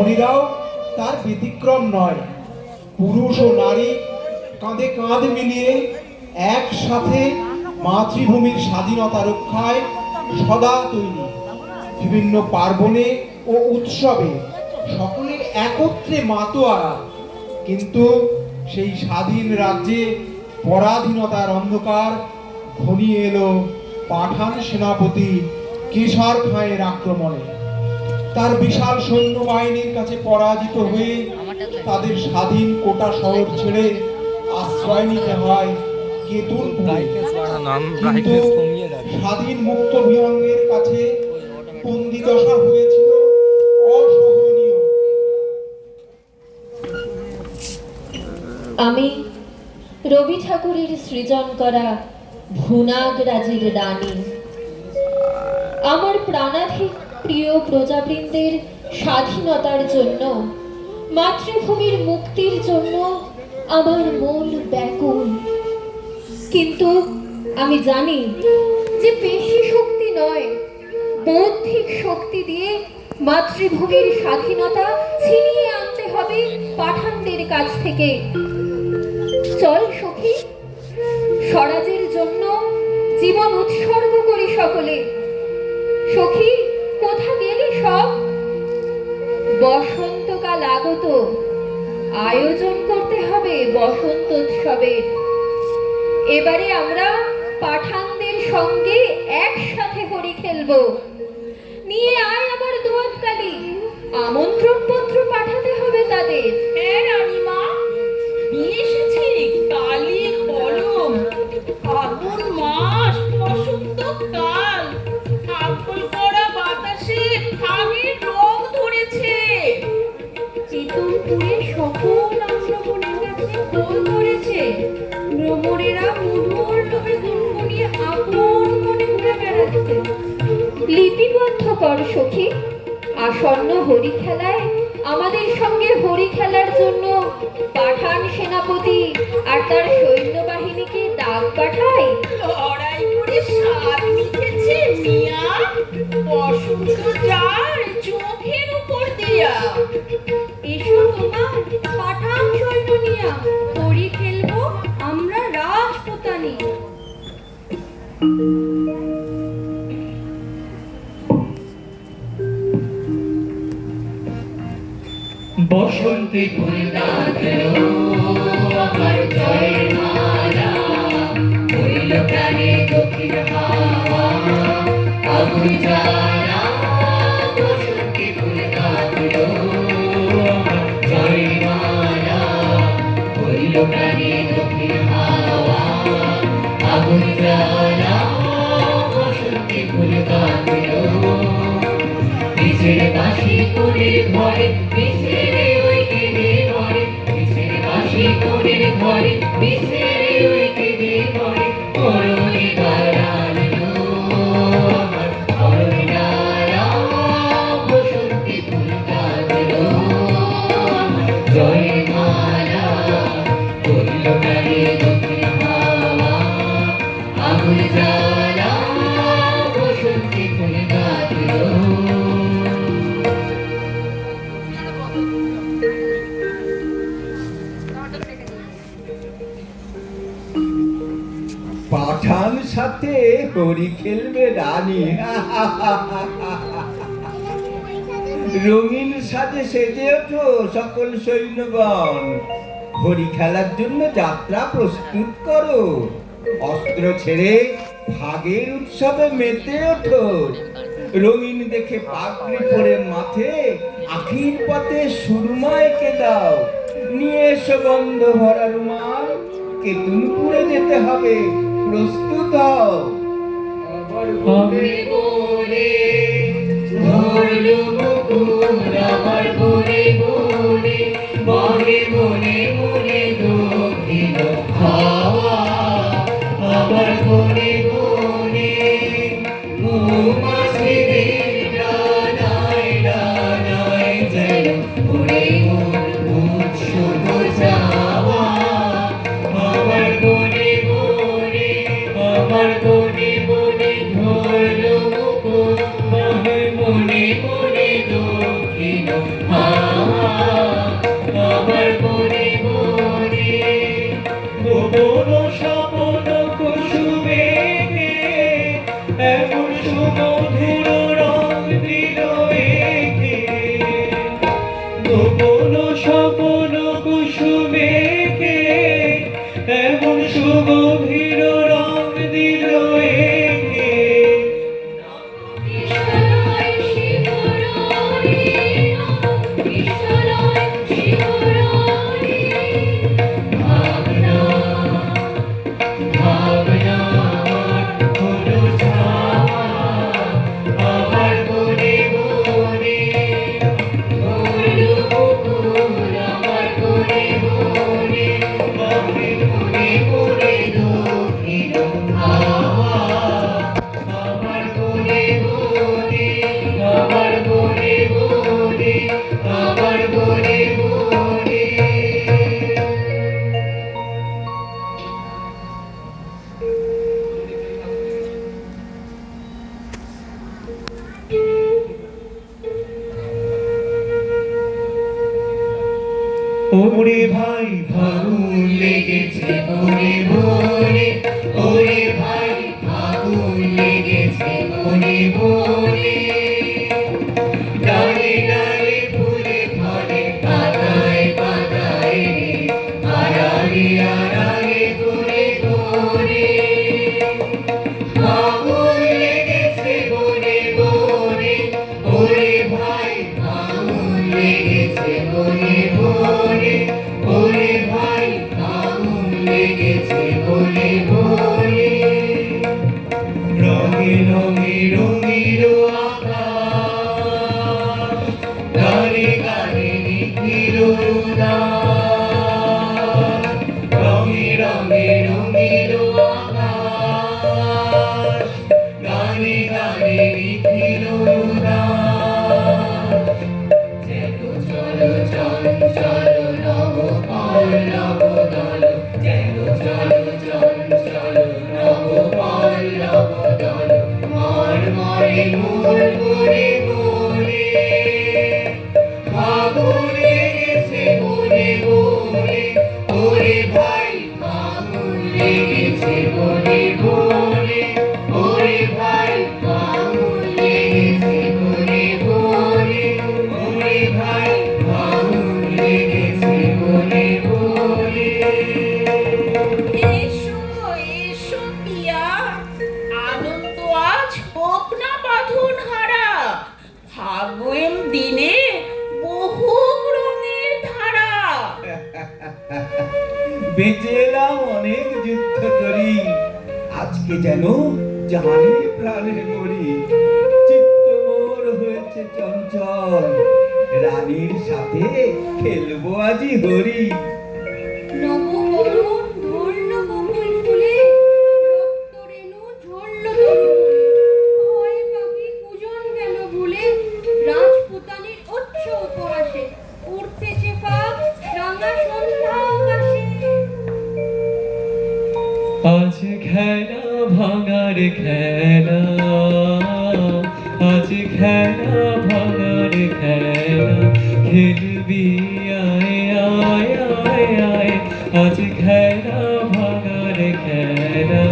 রমণীরাও তার ব্যতিক্রম নয়। পুরুষ ও নারী কাঁধে কাঁধ মিলিয়ে একসাথে মাতৃভূমির স্বাধীনতা রক্ষায় সদা তৈরি। বিভিন্ন পার্বণে ও উৎসবে সকলে একত্রে মাতোয়ারা। কিন্তু সেই স্বাধীন রাজ্যে পরাধীনতার অন্ধকার ঘনিয়ে এলো পাঠান সেনাপতি কেশর খাঁয়ের আক্রমণে। তার বিশাল সৈন্যবাহিনীর কাছে পরাজিত হয়ে তাদের স্বাধীন কোটা শহর ছেড়ে আশ্রয় নিতে হয় কেতুনপুরে। কিন্তু স্বাধীন মুক্ত বিহঙ্গের কাছে বন্দিদশা হয়েছিল অসহনীয়। আমি রবি ঠাকুরের সৃজন করা ভুনাগরাজের রানী। আমার প্রাণাধিক প্রিয় প্রজাবৃন্দের স্বাধীনতার জন্য, মাতৃভূমির মুক্তির জন্য আমার মন ব্যাকুল। কিন্তু আমি জানি যে পেশি শক্তি নয়, বৌদ্ধিক শক্তি দিয়ে মাতৃভূমির স্বাধীনতা ছিনিয়ে আনতে হবে পাঠানদের কাছ থেকে। চল সখী, স্বরাজের জন্য জীবন উৎসর্গ করি সকলে। সখী, কোথা গেলি সব? বসন্তকাল আগত, আয়োজন করতে হবে বসন্ত উৎসবের। এবারে আমরা পাঠানদের সঙ্গে একসাথে হরি খেলবো। নিয়ে আয় আমার দোয়াতকালি, আমন্ত্রণ পত্র পাঠাতে হবে তাদের। হ্যাঁ রানীমা, নিয়ে এসেছি কালি কলম। ফাগুন মাস, বসন্তকাল, ফাগুন করা বাতাসে ফাগের রং ধরেছে। কেতুনপুরে সকল আশ্রমণের কাছে গোল করেছে। ভ্রমরেরা মধুর লোভে গুনগুনিয়ে আপন মনে ঘুরে বেড়াচ্ছে। লিপিবদ্ধ কর সখী, আসন্ন হরি খেলায় আমাদের সঙ্গে হরি খেলার জন্য পাঠান সেনাপতি আর তার সৈন্যবাহিনীকে ডাক পাঠায়। লড়াই করে স্বাদ মিটেছে মিয়া, বসন্ত যার চোখের উপর দিয়া। এসো তোমার পাঠান সৈন্য নিয়া, হরি খেলবো আমরা রাজপুতানি। বসন্তে ফুল ডাকলো আমার জয়ের মালা, হইল প্রাণে দক্ষিণ হাওয়া আগুন জ্বালা। বসন্তে ফুল ডাকলো আমার জয়ের মালা, হইল প্রাণে দক্ষিণ হাওয়া আগুন জ্বালা। বসন্তে ফুল ডাকলো পিছের বাঁশি করে ঘরে, পিছেরে ওই কেঁদে মরে, পিছের বাঁশি করে ঘরে, পিছেরে ওই কেঁদে মরে। করুণে দাঁড়ালো আমার করুণে ডালা, বসন্তে ফুল ডাকলো আমার জয়ের মালা, করিল প্রাণে দক্ষিণ হাওয়া আগুন জ্বালা। বসন্তে ফুল ডাকলো। পাঠান সাথে হরি খেলবে রানী। রঙিন সাজে সেজে ওঠো সকল সৈন্যগণ, হরি খেলার জন্য যাত্রা প্রস্তুত করো। অস্ত্র ছেড়ে ভাগের উৎসবে মেতে ওঠো। রঙিন দেখে পাগড়ি পরে মাথে, আখির পথে সুরমা এঁকে দাও। নিয়ে এসো গন্ধ ভরা রুমাল, কেতুনপুরে যেতে হবে, প্রস্তুত হও। হবে বলে ধরলো মুকুর আমার বনে বনে, বনে বনে বনে দক্ষিণ হাওয়া আমার বনে বনে। মৌমাছিদের ডানায় ডানায় যেন উড়ে মোর ভূত শুভ যাওয়া। আমার বনে বনে, আমার বনে বনে ধরলো মুকুর, বনে বনে দক্ষিণ হাওয়া আমার মনে মনে গোপন স্বপ্ন কুসুমে এমন সুমধুর রং দিল একে গোপন স্বপ্ন কুসুমে এমন সুগভীর রং দিল একে বিশ্বলয় শিহরণে বিশ্বলয় শিহরণে ভাবনা ভাবনা আমার হলো ছাওয়া আমার মনে মনে ধরলো মুকুল আমার মনে মনে মনে মনে মনে দক্ষিণ হাওয়া আমার মনে মনে আমার মনে মনে আমার মনে মনে ওরে ভাই ফাগুন লেগেছে মনে মনে ওরে ভাই ফাগুন লেগেছে মনে মনে ডালে ডালে ফুলে ফলে পাতায় পাতায় আড়ালে আড়ালে করে করে ফাগুন লেগেছে মনে মনে ওরে ভাই ফাগুন লেগেছে মনে মনে ওরে ভাই ফাগুন লেগেছে মনে মনে রঙে রঙে রঙিল আকাশ গানে গানে নিখিল উদাস রঙে রঙে রঙিল আকাশ গানে গানে নিখিল উদাস চলো চলো চঞ্চল নব পল্লব দল চলো চলো চঞ্চল নব পল্লব দল মর্মরে মুরমুরে মনে ফাগুন লেগেছে মনে মনে ওরে ভাই ফাগুন লেগেছে মনে মনে ওরে ভাই ফাগুন লেগেছে মনে মনে ওরে ভাই ফাগুন লেগেছে মনে মনে এসো এসো পিয়া আনন্দ আজ হোক না বাঁধন হারা ফাগুন দিনে বহু রঙের ধারা বেঁচে এলাম অনেক যুদ্ধ করি আজকে যেন জানে প্রাণে মরি চিত্ত মোর হয়েছে চঞ্চল রানীর সাথে খেলবো আজি হরি নববরণ ধরল বকুল ফুলে রক্ত রেণু ঝরল তরুণ ভয় পাখি কুজন গেল ভুলে রাজপুতানির উচ্চ উপহাসে উঠতেছে ফাঁক রাঙা সন্ধ্যা আকাশে আজ খেলা ভাঙার খেলা আজ খেলা ভাঙার খেলা খেলবি আয় আয় আয় আয় আজ খেলা ভাঙার খেলা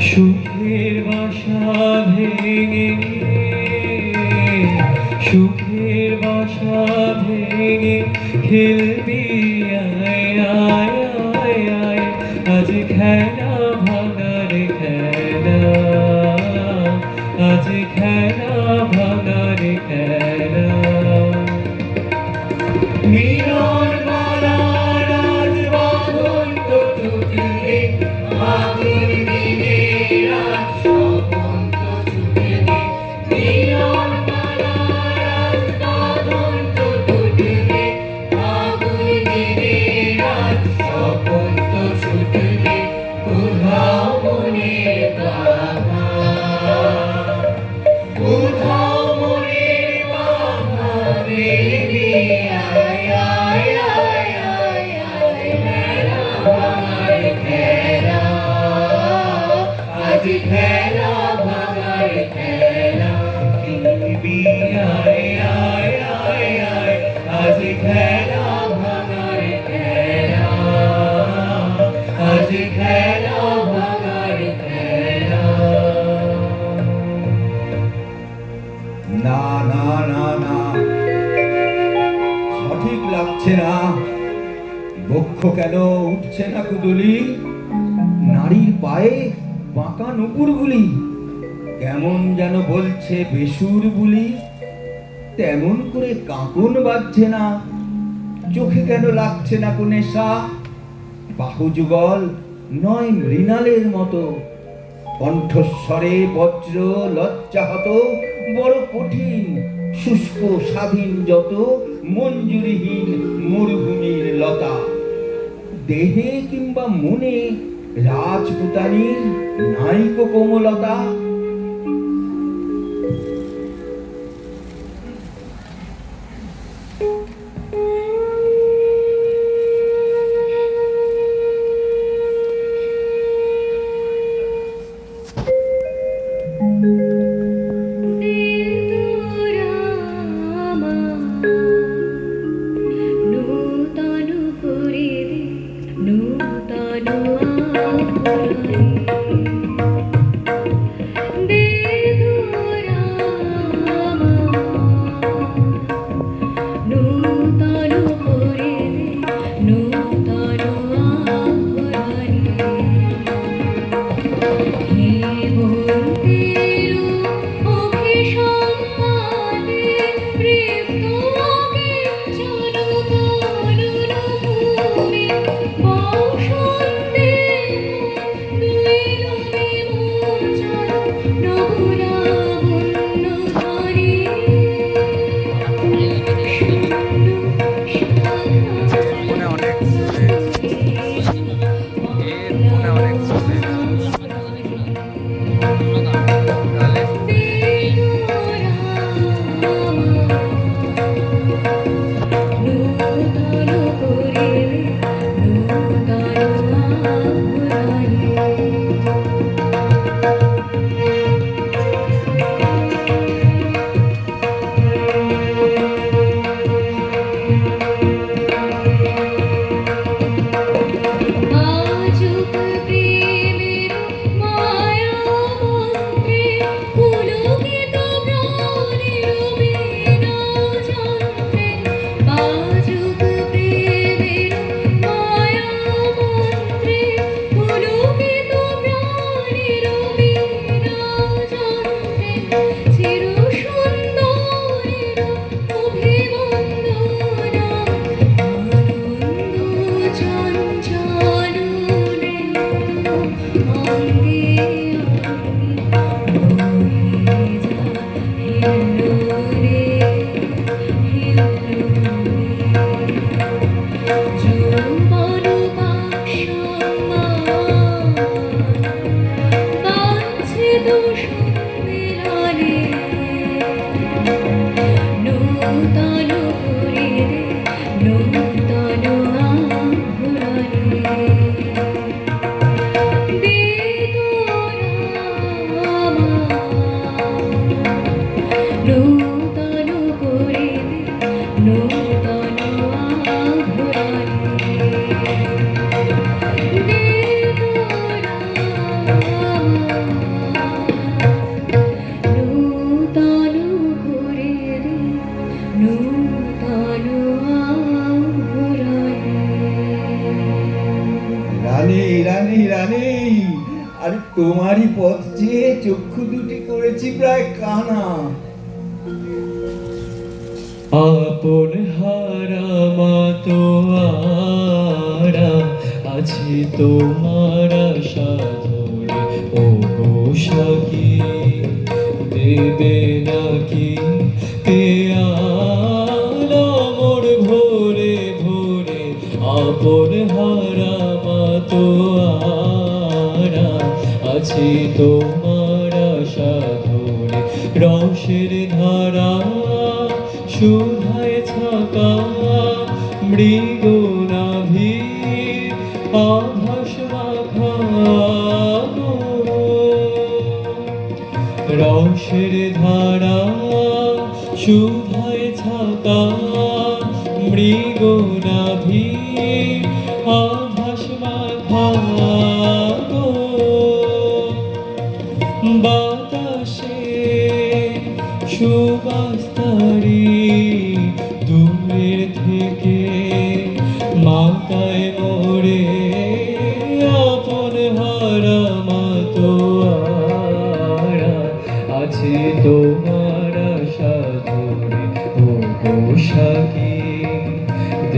সুখের বাসা ভেঙে সুখের বাসা ভেঙে খেলবি আয় আয় আয় আয় আজ খেলা ভাঙার খেলা আজ খেলা ভাঙার খেলা মিলন মালার আজ বাঁধন তো টুটলে ফাগুন দিনে রাত স্বপন তো ছুটলে মিলন মালার আজ বাঁধন তো টুটলে ফাগুন দিনে রাত স্বপন তো ছুটলে কোথাও মনের বাধা কোথাও মনের বাধা বেবি আয় আয় আয় আয় আয় খেলা ভাঙার খেলা আজ খেলা ভাঙার খেলা খেলবি আয় আয় হচ্ছে না, বক্ষ কেন উঠছে না কুদুলি, নারীর পায়ে বাঁকা নুপুরগুলি কেমন যেন বলছে বেসুর বুলি, তেমন করে কাঁকন বাজছে না, চোখে কেন লাগছে না কোন নেশা, বাহু যুগল নয় মৃণালের মতো, কণ্ঠস্বরে বজ্র লজ্জাহত, বড় কঠিন শুষ্ক স্বাধীন যত, মঞ্জুরিহীন মরুভূমির লতা, দেহে কিংবা মনে রাজপুতানির নাইকো কোমলতা। নূতন করে দে নূতন আভরণে। দে রামা নূতন করে দে নূতন আভরণে। হেমন্তের অভিসম্পাদে ঋতুকে জনগণভূমি বসন্তে দুইলবে মোচন নবলাবণ্য ধরে। মনে অনেক মনে অনেক নূতন করে নূতন আভরণে। আজব প্রেমের মায়া মন্ত্রে পুলকিত প্রাণের বীণা যন্ত্রে। আজব প্রেমের মায়া মন্ত্রে পুলকিত প্রাণের বীণা যন্ত্রে। চির সুন্দরের অভিবন্দনা আনন্দ চঞ্চল নৃত্য অঙ্গে অঙ্গে বহে যায় হিল্লোলে হিল্লোলে। যৌবন পাশান বাঁধছে সম্মেলনে। নূতন করে দে নূতন আভরণে। দে রামা নূতন করে দে নূতন আভরণে। দে নূতন করে দে নূতন আভরণে। রানী রানী রানী, আর তোমারই পথ চেয়ে চক্ষু দুটি করেছি প্রায় কানা। আপন হারা মাতো আরা আছি তোমার আশা ধরে। ও গো সখী দেবে নাকি পেয়ালা মোর ভোরে ভোরে। আপন হারা মাতো আরা আছি তোমার আশা ধরে। রসের ধারা সুধায় ছাকা মৃগ নাভি আভাস মাখা গো। রসের ধারা সুধায় ছাকা মৃগ নাভি আভাস মাখা গো। বাতাসে সুবাস তারি দূরের থেকে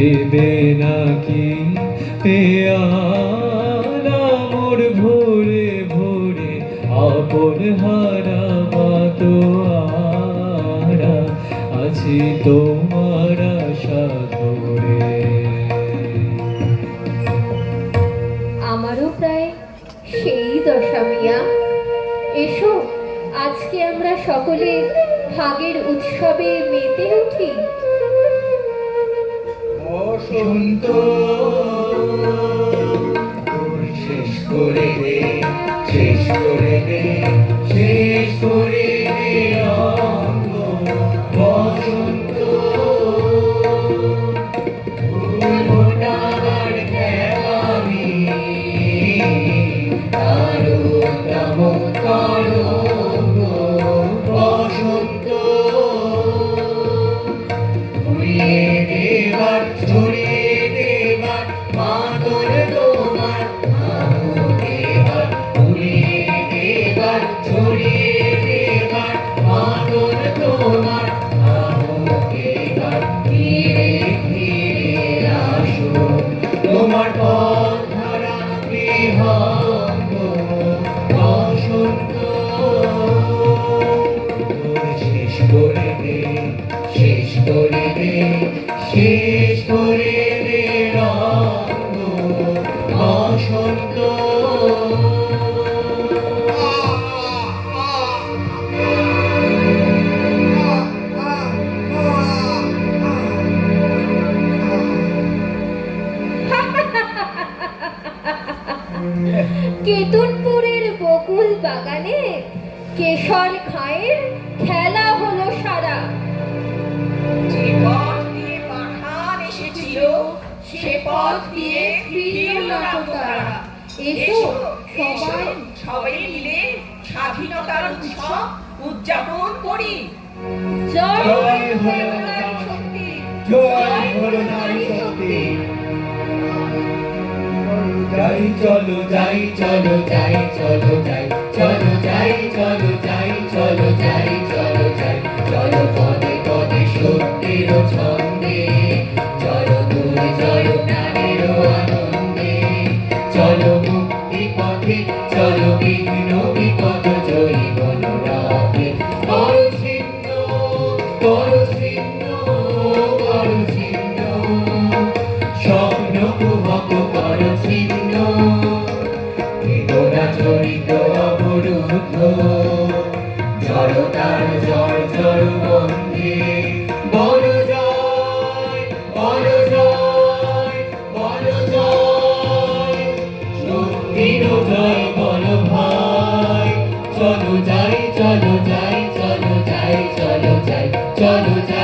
দেবে নাকি পেয়ালা মোর ভোরে ভোরে আপন হারা মাতোয়ারা আছি তোমার আশা ধরে। আমারও প্রায় সেই দশা মিয়া। এসো আজকে আমরা সকলে ভাগের উৎসবে মেতে উঠি। বসন্ত তোর শেষ করে দে, শেষ করে দে, শেষ করে দে অঙ্গ বসন্ত। ফুলফোটাবার খেলামি তারুতম তরঙ্গ বসন্ত। উড়িয়ে দেবার ছড়িয়ে দেবার মাতর তোমার আলো দেবার, উড়িয়ে দেবার ছড়িয়ে দেবার মাতর তোমার আলো দেবার। ধীরে ধীরে আসো তোমার পথ ধরা বিহঙ্গ বসন্ত। শেষ করে দে, শেষ করে দে, শেষ করে দে রঙ্গ বসন্ত। কেতুনপুরের বকুল বাগানে কেশর খায়ের খেলা হলো সারা। যে পথ দিয়ে পাঠান এসেছিল সে পথ দিয়ে ফিরল না তো তারা। এসো সবাই সবাই মিলে স্বাধীনতার উৎসব উদযাপন করি। জয় জয় হো হো নারী শক্তি, জয় হলো নারী শক্তি। যাই চলো যাই চলো যাই চলো যাই চলো যাই চলো যাই চলো যাই চলো যাই চলো পদে পদে সত্যের ছন্দে, চলো দূরে চলো প্রাণের আনন্দে, চলো মুক্তি পথে চলো বিঘ্ন বিপদ জয়ী বনরাতে। করো ছিন্ন, করো ছিন্ন, করো ছিন্ন, স্বপ্ন কুহক করো ছিন্ন, বেদনা জড়িত অবরুদ্ধ জড়তার জড় জড় বন্ধে। বল জয়, বল জয়, বল জয়, শক্তির জয় বল ভাই। চলো যাই চলো যাই চলো যাই চলো যাই চলো যাই